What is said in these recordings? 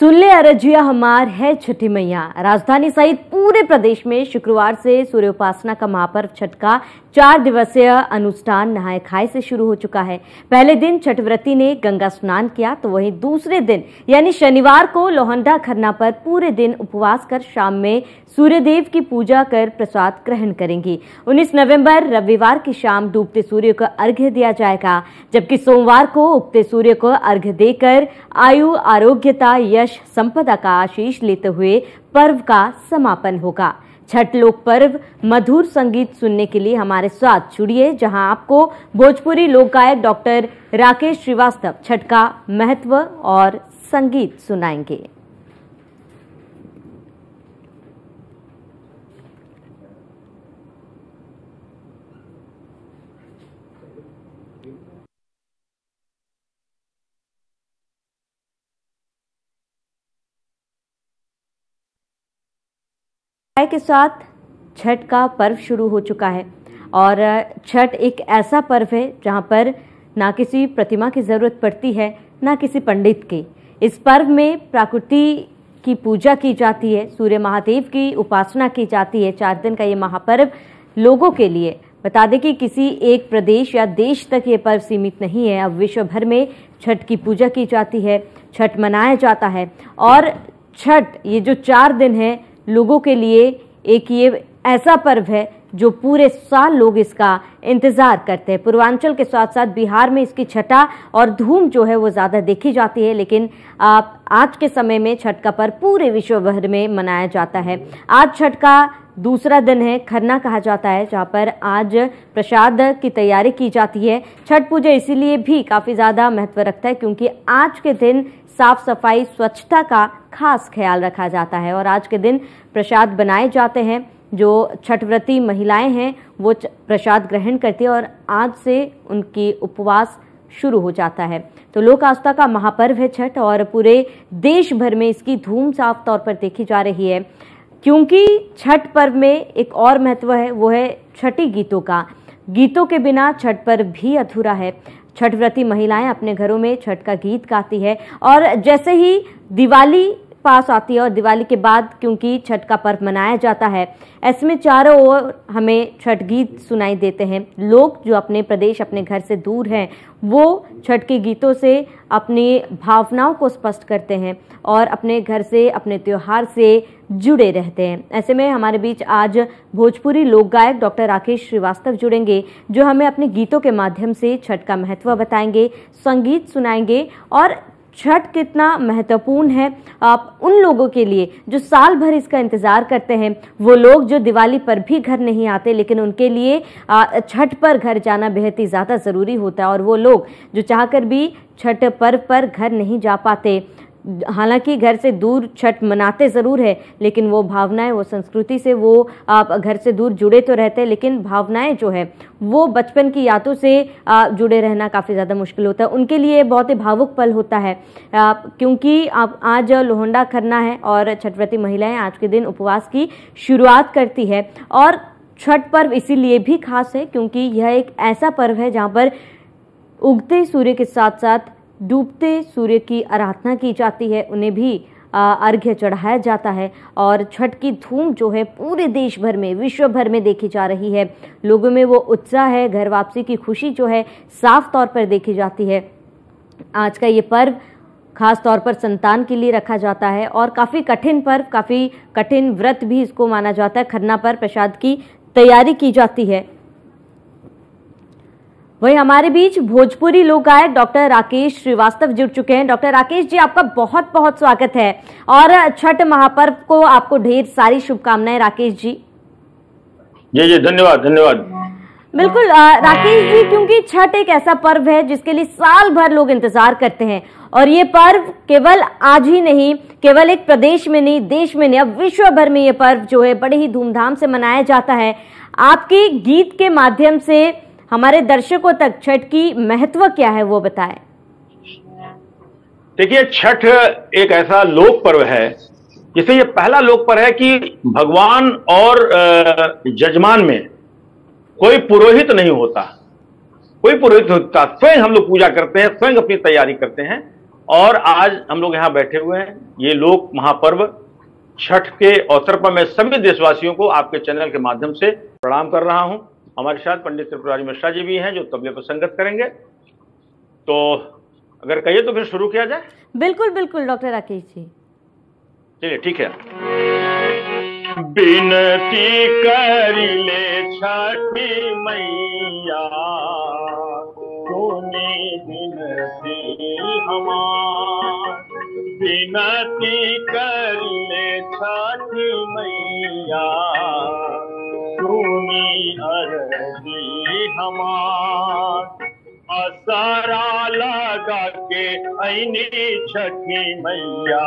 सुन ले अरजिया हमार है छठी मैया। राजधानी सहित पूरे प्रदेश में शुक्रवार से सूर्य उपासना का महापर्व छठ का 4 दिवसीय अनुष्ठान नहाय खाए से शुरू हो चुका है। पहले दिन छठ व्रती ने गंगा स्नान किया, तो वहीं दूसरे दिन यानी शनिवार को लोहंडा खरना पर पूरे दिन उपवास कर शाम में सूर्यदेव की पूजा कर प्रसाद ग्रहण करेंगी। 19 नवंबर रविवार की शाम डूबते सूर्य को अर्घ्य दिया जाएगा, जबकि सोमवार को उगते सूर्य को अर्घ्य देकर आयु, आरोग्यता, यश, संपदा का आशीष लेते हुए पर्व का समापन होगा। छठ लोक पर्व मधुर संगीत सुनने के लिए हमारे साथ जुड़िए, जहां आपको भोजपुरी लोक गायक डॉक्टर राकेश श्रीवास्तव छठ का महत्व और संगीत सुनाएंगे। के साथ छठ का पर्व शुरू हो चुका है और छठ एक ऐसा पर्व है जहां पर ना किसी प्रतिमा की जरूरत पड़ती है, ना किसी पंडित की। इस पर्व में प्रकृति की पूजा की जाती है, सूर्य महादेव की उपासना की जाती है। 4 दिन का ये महापर्व लोगों के लिए, बता दें कि किसी एक प्रदेश या देश तक ये पर्व सीमित नहीं है। अब विश्व भर में छठ की पूजा की जाती है, छठ मनाया जाता है और छठ ये जो 4 दिन है लोगों के लिए एक ये ऐसा पर्व है जो पूरे साल लोग इसका इंतजार करते हैं। पूर्वांचल के साथ साथ बिहार में इसकी छठा और धूम जो है वो ज़्यादा देखी जाती है, लेकिन आज के समय में छठ का पर्व पूरे विश्व भर में मनाया जाता है। आज छठ का दूसरा दिन है, खरना कहा जाता है, जहाँ पर आज प्रसाद की तैयारी की जाती है। छठ पूजा इसीलिए भी काफ़ी ज़्यादा महत्व रखता है क्योंकि आज के दिन साफ सफाई, स्वच्छता का खास ख्याल रखा जाता है और आज के दिन प्रसाद बनाए जाते हैं। जो छठव्रती महिलाएं हैं वो प्रसाद ग्रहण करती है और आज से उनकी उपवास शुरू हो जाता है। तो लोक आस्था का महापर्व है छठ और पूरे देश भर में इसकी धूम साफ तौर पर देखी जा रही है, क्योंकि छठ पर्व में एक और महत्व है, वो है छठी गीतों का। गीतों के बिना छठ पर्व भी अधूरा है। छठव्रती महिलाएं अपने घरों में छठ का गीत गाती है और जैसे ही दिवाली पास आती है और दिवाली के बाद क्योंकि छठ का पर्व मनाया जाता है, ऐसे में चारों ओर हमें छठ गीत सुनाई देते हैं। लोग जो अपने प्रदेश, अपने घर से दूर हैं, वो छठ के गीतों से अपनी भावनाओं को स्पष्ट करते हैं और अपने घर से, अपने त्योहार से जुड़े रहते हैं। ऐसे में हमारे बीच आज भोजपुरी लोक गायक डॉक्टर राकेश श्रीवास्तव जुड़ेंगे, जो हमें अपने गीतों के माध्यम से छठ का महत्व बताएंगे, संगीत सुनाएंगे और छठ कितना महत्वपूर्ण है आप उन लोगों के लिए जो साल भर इसका इंतजार करते हैं। वो लोग जो दिवाली पर भी घर नहीं आते, लेकिन उनके लिए छठ पर घर जाना बेहद ही ज़्यादा ज़रूरी होता है। और वो लोग जो चाहकर भी छठ पर्व पर घर नहीं जा पाते, हालांकि घर से दूर छठ मनाते ज़रूर है, लेकिन वो भावनाएं, वो संस्कृति से वो आप घर से दूर जुड़े तो रहते हैं, लेकिन भावनाएं जो है वो बचपन की यादों से जुड़े रहना काफ़ी ज़्यादा मुश्किल होता है। उनके लिए बहुत ही भावुक पल होता है, क्योंकि आज लोहंडा खरना है और छठव्रती महिलाएं आज के दिन उपवास की शुरुआत करती है। और छठ पर्व इसीलिए भी खास है क्योंकि यह एक ऐसा पर्व है जहाँ पर उगते सूर्य के साथ साथ डूबते सूर्य की आराधना की जाती है, उन्हें भी अर्घ्य चढ़ाया जाता है और छठ की धूम जो है पूरे देश भर में, विश्व भर में देखी जा रही है। लोगों में वो उत्साह है, घर वापसी की खुशी जो है साफ तौर पर देखी जाती है। आज का ये पर्व खास तौर पर संतान के लिए रखा जाता है और काफ़ी कठिन पर्व, काफ़ी कठिन व्रत भी इसको माना जाता है। खरना पर प्रसाद की तैयारी की जाती है। वही हमारे बीच भोजपुरी लोक गायक डॉक्टर राकेश श्रीवास्तव जुड़ चुके हैं। डॉक्टर राकेश जी, आपका बहुत बहुत स्वागत है और छठ महापर्व को आपको ढेर सारी शुभकामनाएं। राकेश जी जी धन्यवाद धन्यवाद। बिल्कुल राकेश जी, क्योंकि छठ एक ऐसा पर्व है जिसके लिए साल भर लोग इंतजार करते हैं और ये पर्व केवल आज ही नहीं, केवल एक प्रदेश में नहीं, देश में नहीं, अब विश्व भर में ये पर्व जो है बड़े ही धूमधाम से मनाया जाता है। आपके गीत के माध्यम से हमारे दर्शकों तक छठ की महत्व क्या है वो बताएं। देखिए, छठ एक ऐसा लोक पर्व है जिसे ये पहला लोक पर्व है कि भगवान और जजमान में कोई पुरोहित नहीं होता, कोई पुरोहित होता, स्वयं हम लोग पूजा करते हैं, स्वयं अपनी तैयारी करते हैं और आज हम लोग यहाँ बैठे हुए हैं। ये लोक महापर्व छठ के अवसर पर मैं सभी देशवासियों को आपके चैनल के माध्यम से प्रणाम कर रहा हूं। हमारे साथ पंडित त्रिपुरारी मिश्रा जी भी हैं जो तबले पर संगत करेंगे। तो अगर कहिए तो फिर शुरू किया जाए। बिल्कुल बिल्कुल डॉक्टर राकेश जी, चलिए ठीक है। बिनती कर ले छठी मैया, सुनी बिनती हमार। बिनती कर ले छठी मैया, सुनी अर्जी हमार। असरा लगा के ऐनी छठी मैया,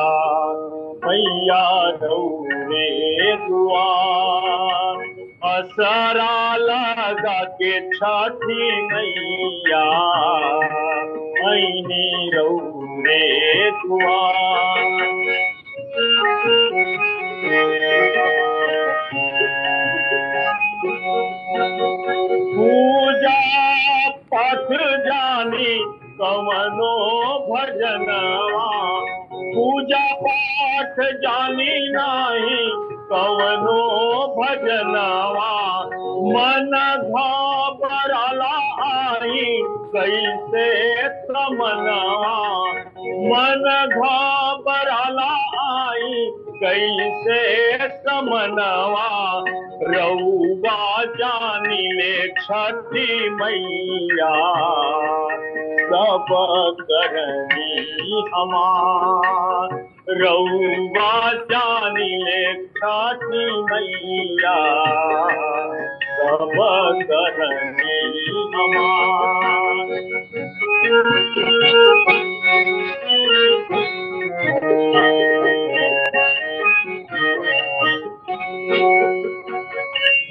मैया दौरे दुआर। असरा लगा के छठी मैया, ऐनी दौरे दुआर। पूजा पाठ जानी कवनो भजनवा, पूजा पाठ जानी नाही कवनो भजनवा। मन घबराला आई कैसे तमनवा, मन घबराला आई कैसे समनवा। रउआ जानी ले छठी मैया, सब करनी हमार। रउआ जानी ले छठी मैया, सब करनी हमार।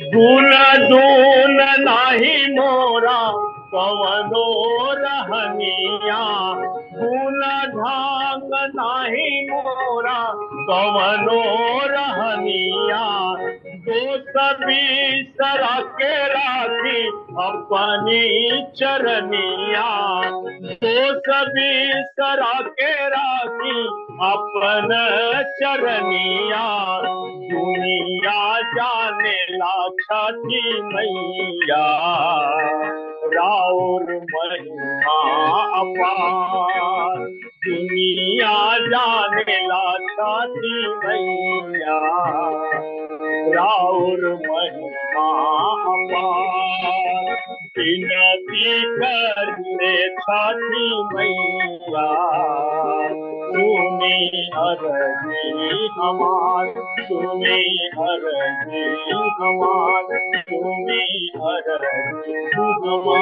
गुण दून नाही मोरा कवनो रहनिया, गुण ढंग नाही मोरा कवनो रहनिया। दोष बिसरा के राखी अपनी चरनिया, दोष बिसरा के राखी अपन चरनिया। दुनिया जाने ला छठी मैया, राउर महिमा अपार। दुनिया जाने ला छठी मैया, राउर महिमा अपार। बिनती कर ले छठी मैया, सुनी अर्जी हमार। सुनी अर्जी हमार, सुनी अर्जी हमार।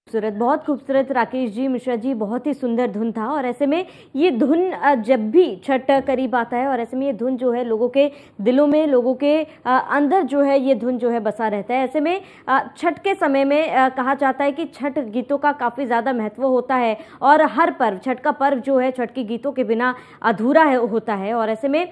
खूबसूरत, बहुत खूबसूरत राकेश जी, मिश्रा जी, बहुत ही सुंदर धुन था। और ऐसे में ये धुन जब भी छठ करीब आता है और ऐसे में ये धुन जो है लोगों के दिलों में, लोगों के अंदर जो है ये धुन जो है बसा रहता है। ऐसे में छठ के समय में कहा जाता है कि छठ गीतों का काफ़ी ज़्यादा महत्व होता है और हर पर्व, छठ का पर्व जो है छठ के गीतों के बिना अधूरा होता है। और ऐसे में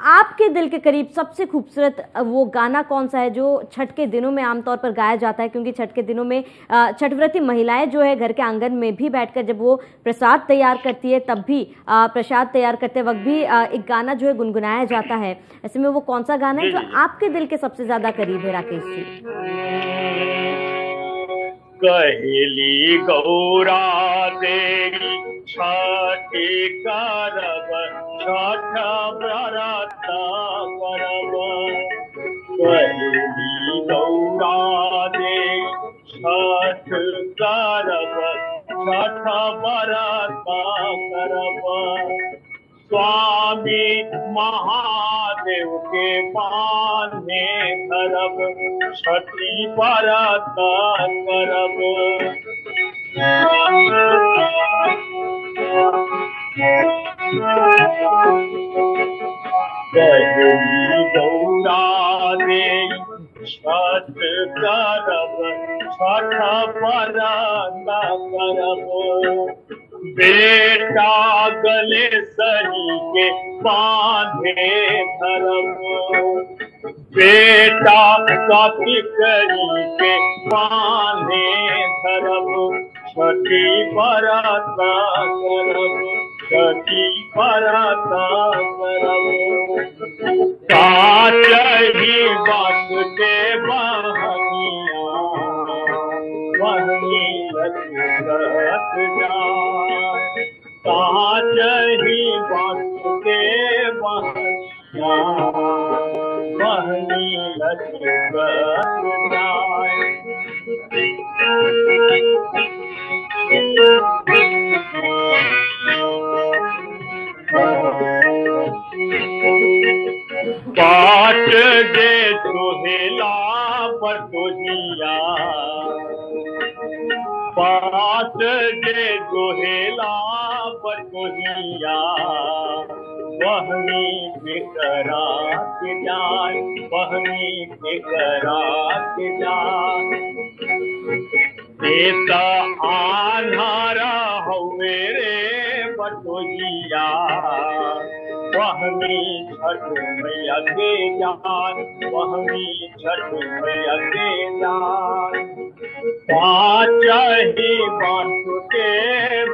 आपके दिल के करीब सबसे खूबसूरत वो गाना कौन सा है जो छठ के दिनों में आमतौर पर गाया जाता है? क्योंकि छठ के दिनों में छठव्रती महिलाएं जो है घर के आंगन में भी बैठकर जब वो प्रसाद तैयार करती है तब भी प्रसाद तैयार करते वक्त भी एक गाना जो है गुनगुनाया जाता है। ऐसे में वो कौन सा गाना है जो आपके दिल के सबसे ज्यादा करीब है राकेश जी? कहली गौरा देवी छठी करब, छठ व्रत करब। कहली गौरा देवी छठ करब, छठ व्रत करब। स्वामी महादेव के बाने धरब, छठी व्रत करब। कहली गौरा देवी छठ करब, छठ व्रत करब। बेटा गणेशजी के बांधे धरब, बेटा कार्तिक जी के बांधे धरब। छठी बरता करब, छठी बरता करब। काचही बात के बहनिया, बहनी लचकत जाए। काचही बात के बहनिया, बहनी लचकत जाए। पाट दे सोहेला बटोहिया, पाट दे सोहेला बटोहिया, बहनी बेकरा के जाए, बहनी बेकरा के जाए। बेटा आन्हारा हवे रे बटोहिया, बहनी छठ मैया के जान, बहनी छठ मैया के जान। पाचही बांध के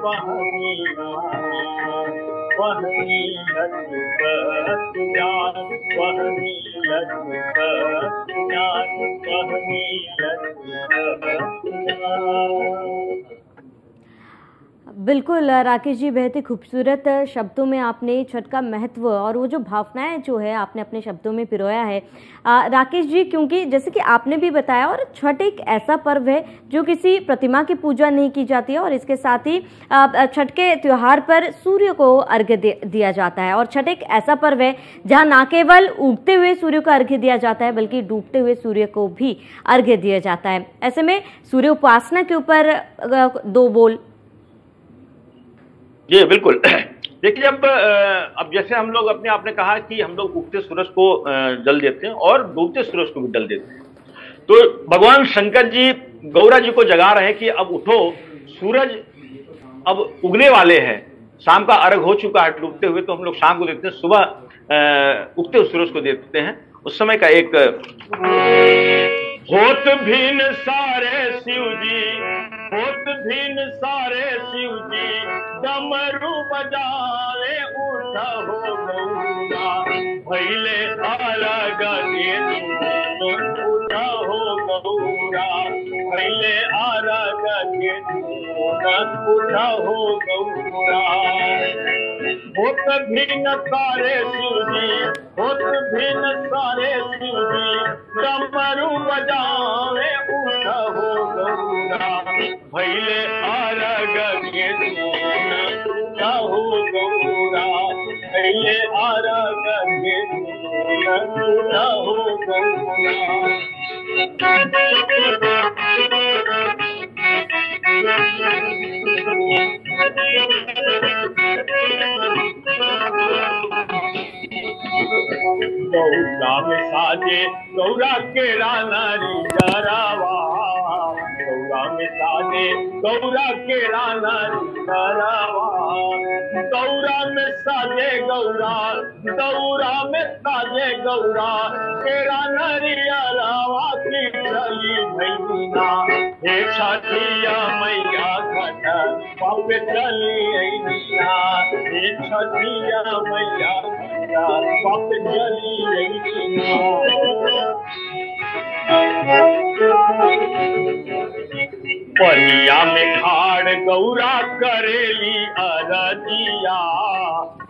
बहनिया, बहनी लचकत जान, बहनी लचकत जान, बहनी लचकत जान। बिल्कुल राकेश जी, बेहद ही खूबसूरत शब्दों में आपने छठ का महत्व और वो जो भावनाएं जो है आपने अपने शब्दों में पिरोया है राकेश जी, क्योंकि जैसे कि आपने भी बताया, और छठ एक ऐसा पर्व है जो किसी प्रतिमा की पूजा नहीं की जाती है, और इसके साथ ही छठ के त्योहार पर सूर्य को अर्घ्य दिया जाता है। और छठ एक ऐसा पर्व है जहाँ ना केवल उगते हुए सूर्य को अर्घ्य दिया जाता है बल्कि डूबते हुए सूर्य को भी अर्घ्य दिया जाता है। ऐसे में सूर्य उपासना के ऊपर दो बोल। जी बिल्कुल। देखिए, अब जैसे हम लोग अपने आपने कहा कि हम लोग उगते सूरज को जल देते हैं और डूबते सूरज को भी जल देते हैं, तो भगवान शंकर जी गौरा जी को जगा रहे हैं कि अब उठो, सूरज अब उगने वाले हैं, शाम का अर्घ हो चुका है डूबते हुए, तो हम लोग शाम को देखते हैं, सुबह उगते हुए सूरज को देखते हैं। उस समय का एक होत भीन सारे शिव जी, होत भीन सारे शिव जी, डमरू बजावे उठा हो गौरा, भैले अलग उठा हो गौरा, भैले अलग उठा हो गौरा। होत भीन सारे शिव जी, होत भीन सारे शिव जी, डमरू बजावे उठा हो गौरा, भैले अलग उठा हो गौरा, भैले अलग उठा हो गौरा। गौरा में साजे गौरा के रानारी डरावा, गौरा में साजे गौरा के रानारी डरावा, गौरा में साजे गौरा, गौरा में साजे गौरा के रानारी अलावा की चली भैया, हे छठिया मैया घट पाप चली अइया, हे छठिया मैया पाप चली अइया। पनिया में खाड़ गौरा करेली अरजिया,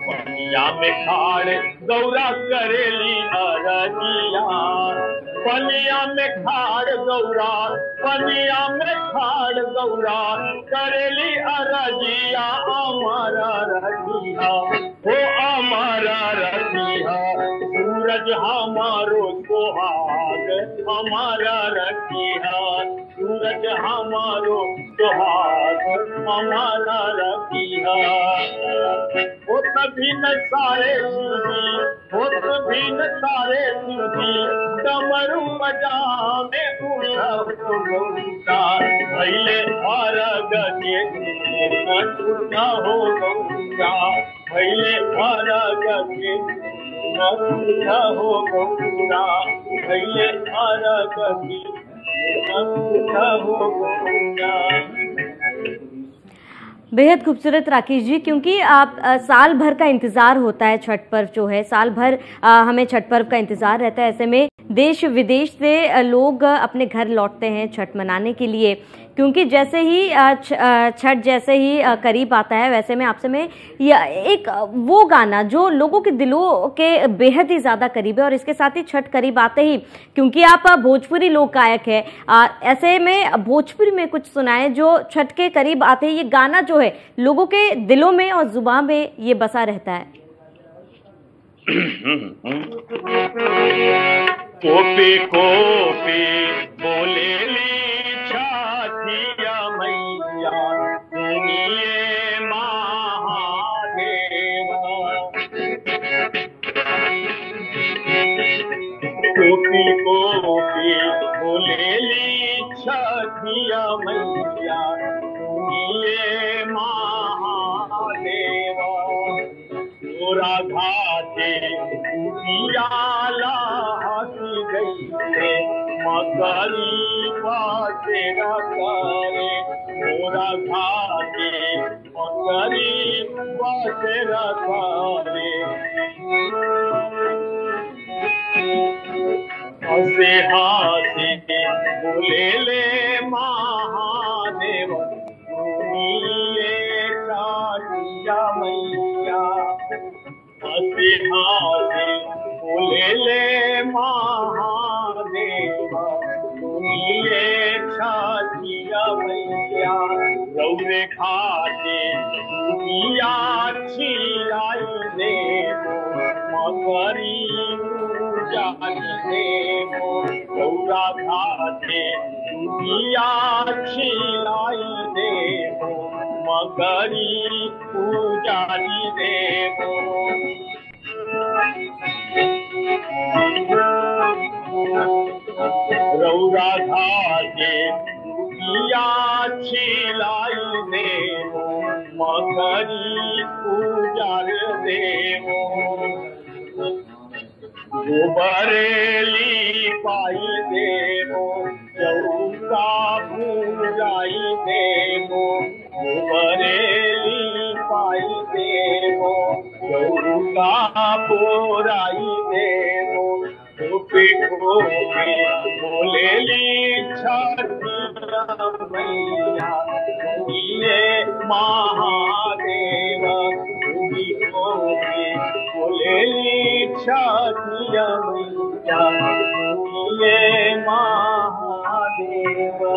पनिया में खाड़ गौरा करेली अरजिया, पनिया में खाड़ गौरा, पनिया में खाड़ गौरा करेली अरजिया, हमारा रखिया हो हमारा रखिया, सूरज हमारो सुहाग हमारा रखिया, सूरज हमारो सुहाग हमारा रखिया। हो तभी न सारे सूजी, हो तभी न सारे सूजी, डमरू बजावे उठा हो गौरा, भैले अर्घ के उठा हो गौरा, भैले अर्घ के उठा हो गौरा, भैले अर्घ के उठा हो गौरा। बेहद खूबसूरत राकेश जी, क्योंकि आप साल भर का इंतजार होता है, छठ पर्व जो है साल भर हमें छठ पर्व का इंतजार रहता है। ऐसे में देश विदेश से लोग अपने घर लौटते हैं छठ मनाने के लिए, क्योंकि जैसे ही छठ जैसे ही करीब आता है, वैसे में आपसे मैं एक वो गाना जो लोगों के दिलों के बेहद ही ज़्यादा करीब है, और इसके साथ ही छठ करीब आते ही, क्योंकि आप भोजपुरी लोक गायक है, ऐसे में भोजपुरी में कुछ सुनाए जो छठ के करीब आते ही ये गाना जो है लोगों के दिलों में और जुबान में ये बसा रहता है। कोपी कोपी बोले ली छठिया मैया सुनिए महादेवा। कोपी कोपी बोले ली छठिया मैया सुनिए महादेवा। तोरा घाटे उजियाला हंसी गई रे मकरी पासेरा करे। तोरा घाटे मकरी पासेरा करे। हंसे हंसे बोले ले महादेव सुनिए छठिया मैया। हंसे हंसे बोले ले महादेव सुनिए छठिया मैया। रौरे खाते दुनिया छिलाई देवो मकरी जानी देवो। रौरा खाते दुनिया छिलाई देवो मकरी पूजानी देवो। रौरा घाटे दुनिया छिलाई देवो मकरी पूजार देवो। गोबरेली पाई देवो चौका पूजाई देवो। गोबरेली पाई देवो चौका पुराई देवो। गोपी गोपी बोले ली छठिया मैया सुनिए महादेवा। गोपी गोपी बोले ली छठिया मैया सुनिए महादेवा।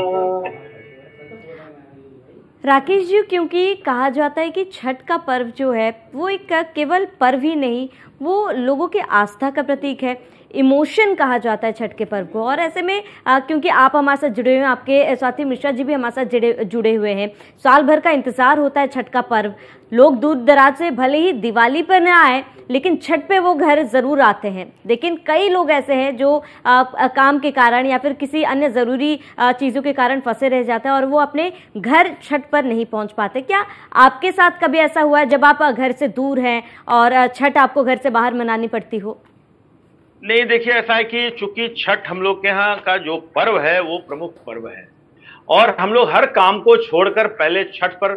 राकेश जी, क्योंकि कहा जाता है कि छठ का पर्व जो है वो एक केवल पर्व ही नहीं, वो लोगों की आस्था का प्रतीक है, इमोशन कहा जाता है छठ के पर्व को। और ऐसे में क्योंकि आप हमारे साथ जुड़े हुए हैं, आपके साथी मिश्रा जी भी हमारे साथ जुड़े हुए हैं, साल भर का इंतजार होता है छठ का पर्व। लोग दूर दराज से भले ही दिवाली पर न आए, लेकिन छठ पे वो घर जरूर आते हैं। लेकिन कई लोग ऐसे हैं जो काम के कारण या फिर किसी अन्य ज़रूरी चीज़ों के कारण फंसे रह जाते हैं और वो अपने घर छठ पर नहीं पहुंच पाते। क्या आपके साथ कभी ऐसा हुआ है जब आप घर से दूर हैं और छठ आपको घर से बाहर मनानी पड़ती हो? नहीं, देखिए ऐसा है कि चूंकि छठ हम लोग के यहाँ का जो पर्व है वो प्रमुख पर्व है, और हम लोग हर काम को छोड़कर पहले छठ पर,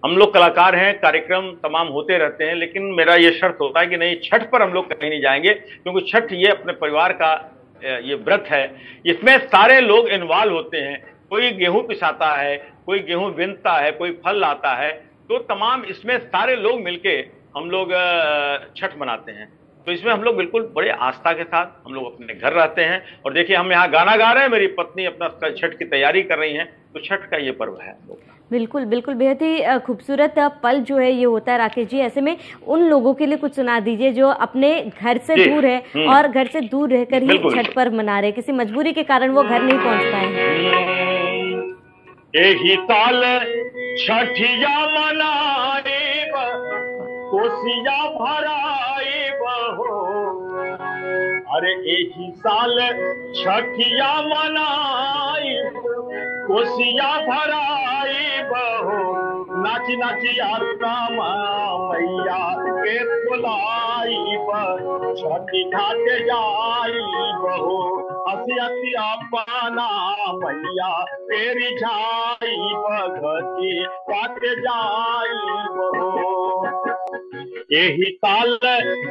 हम लोग कलाकार हैं, कार्यक्रम तमाम होते रहते हैं, लेकिन मेरा ये शर्त होता है कि नहीं, छठ पर हम लोग कहीं नहीं जाएंगे, क्योंकि छठ ये अपने परिवार का ये व्रत है। इसमें सारे लोग इन्वॉल्व होते हैं। कोई गेहूं पिसाता है, कोई गेहूं बिनता है, कोई फल लाता है, तो तमाम इसमें सारे लोग मिलके हम लोग छठ मनाते हैं। तो इसमें हम लोग बिल्कुल बड़े आस्था के साथ हम लोग अपने घर रहते हैं। और देखिए हम यहाँ गाना गा रहे हैं, मेरी पत्नी अपना छठ की तैयारी कर रही हैं, तो छठ का ये पर्व है हम लोग। बिल्कुल बिल्कुल, बेहद ही खूबसूरत पल जो है ये होता है राकेश जी। ऐसे में उन लोगों के लिए कुछ सुना दीजिए जो अपने घर से दूर है और घर से दूर रहकर ही छठ पर्व मना रहे, किसी मजबूरी के कारण वो घर नहीं पहुंच पाए हैं। यही साल छठिया मनाए कोसिया भराए बहो। अरे यही साल छठिया मनाए कोसिया भराए बहो। नाची नाची आता मैया के पेट बुलाइब छठी घाट जाइब हो हसी हसी अपना मैया के रिझाइब घटी घाट जाइब हो एही साल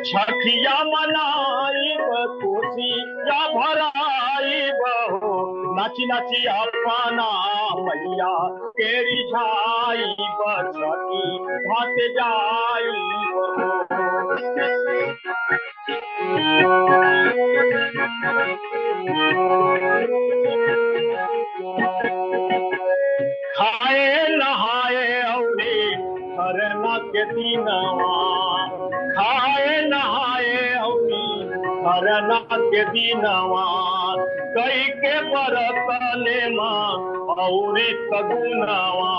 छठिया मनाइब कोसिया भराइब हो नाची नाची अपना मैया के रिझाइब छठी घाट जाइब खाए नहाए औरे खरना के दिनवा खाए नहाए औरी खरना के दिनवा कई के बरतले माँ औरी सगुनवा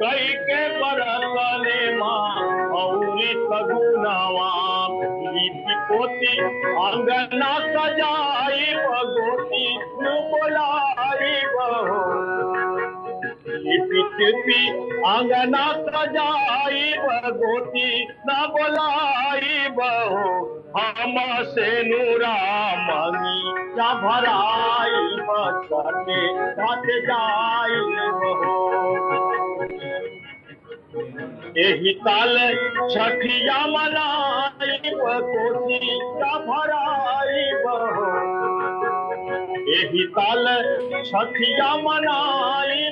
कई के बरतले माँ औरी सगुनवा लिपि पोती अंगना सजाई बगोती बोलाई बहो लिपि टिपी अंगना सजाई बगोती न बोलाई बहो हम से नूरा मंगी या भराई बचते घाट जाई बहो एही साल छठिया मनाई कोसी या भराई बहो एही साल छठिया मनाई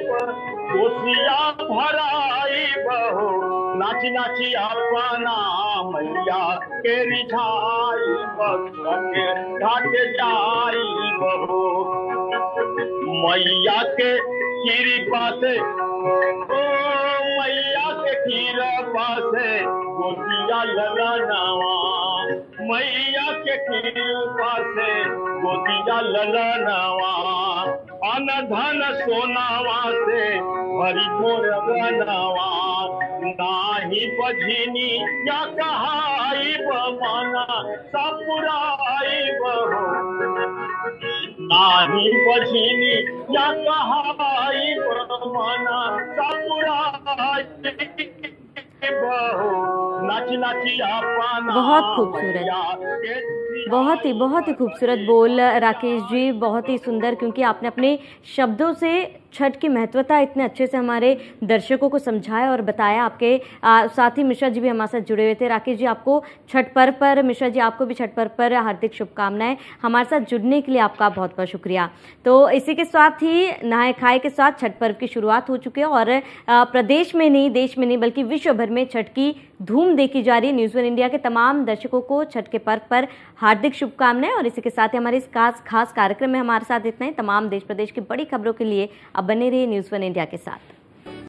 कोसिया भराई बहो नाची नाची अपना मैया के रिझाई बचते घाट जाई बहो मैया के कृपा से मैया के कृपा से गोदिया ललनवा मैया के कृपा से गोदिया ललनवा अन धन सोनावा से भरी मोर बनवा नाही बझिनी या कहाई बमाना सपुराई बहो नाही बझिनी या कहाई बमाना सपुराई बहो नाची नाची अपना बहुत खूबसूरत, बहुत ही खूबसूरत बोल राकेश जी, बहुत ही सुंदर, क्योंकि आपने अपने शब्दों से छठ की महत्वता इतने अच्छे से हमारे दर्शकों को समझाया और बताया। आपके साथ ही मिश्रा जी भी हमारे साथ जुड़े हुए थे। राकेश जी, आपको छठ पर्व पर, मिश्रा जी आपको भी छठ पर्व पर हार्दिक शुभकामनाएं। हमारे साथ जुड़ने के लिए आपका बहुत बहुत शुक्रिया। तो इसी के साथ ही नहाए खाए के साथ छठ पर्व की शुरुआत हो चुकी है और प्रदेश में नहीं, देश में नहीं, बल्कि विश्व भर में छठ की धूम देखी जा रही है। न्यूज़ वन इंडिया के तमाम दर्शकों को छठ के पर्व पर हार्दिक शुभकामनाएं। और इसी के साथ ही हमारे इस खास कार्यक्रम में हमारे साथ इतना ही। तमाम देश प्रदेश की बड़ी खबरों के लिए अब बने रहिए न्यूज़ वन इंडिया के साथ।